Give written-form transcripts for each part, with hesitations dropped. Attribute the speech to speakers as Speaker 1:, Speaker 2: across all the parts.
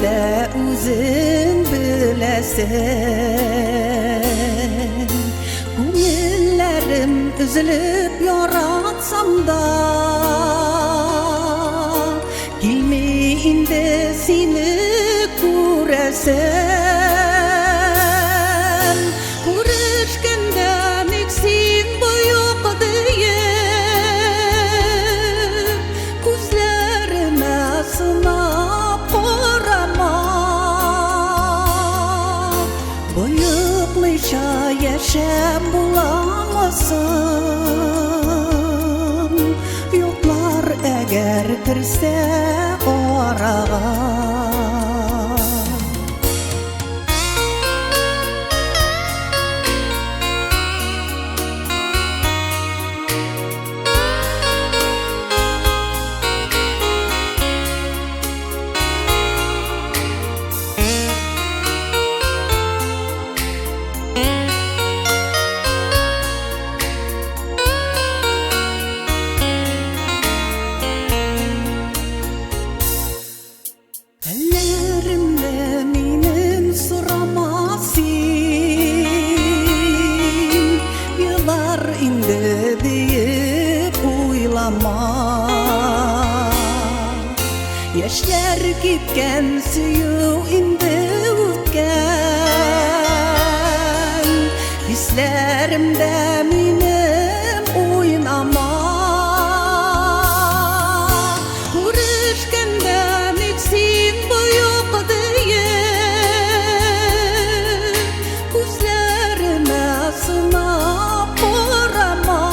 Speaker 1: de özün bilesin. Gönüllerim üzülüp yaratsam da Gilmeyinde seni göresin. Görüşkenden eksin bu yok deyip gözlerime sınap korama. Boyuklıca yaşam bulamasın, yoklar eğer kirse orağa. Ellerimde benim sıramasın, yıllar indi deyip uylama. Yaşlar gitken suyu indi ötken, hislerimde benim oynama. Görüşkenden eksin bu yok deyip gözlerime sınap korama.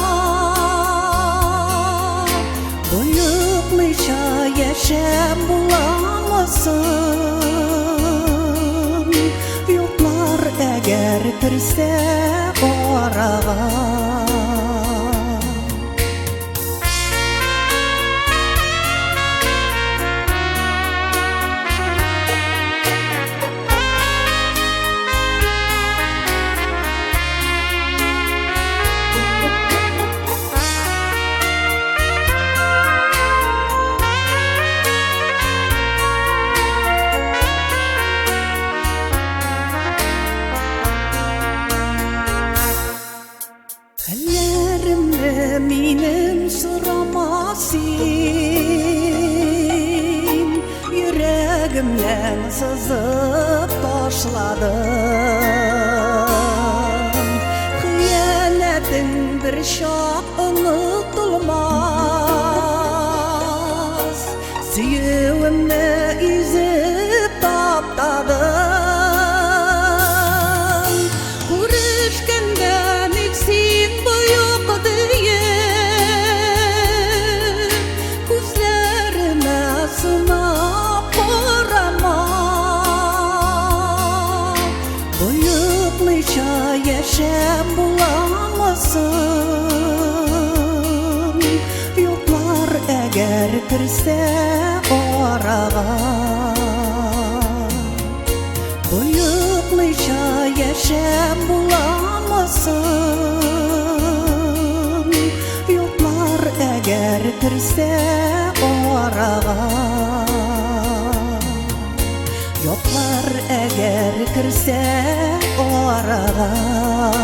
Speaker 1: Boyuklıca yaşam bulamasın, yoklar eğer kirse orağa. Ellerimde benim sıramasın, yüreğimden sızıp taşladım. Hıyanetin bir şok unutulmaz, süyüğümde yüzüp taptadım. Görüşkenden eksin bu yok deyip gözlerime sınap korama. Boyuklıca yaşam bulamasın, yoklar eğer kirse orağa. Boyuklıca yaşam bulamasın, yoklar eğer kirse orağa. Yoklar eğer kirse orağa.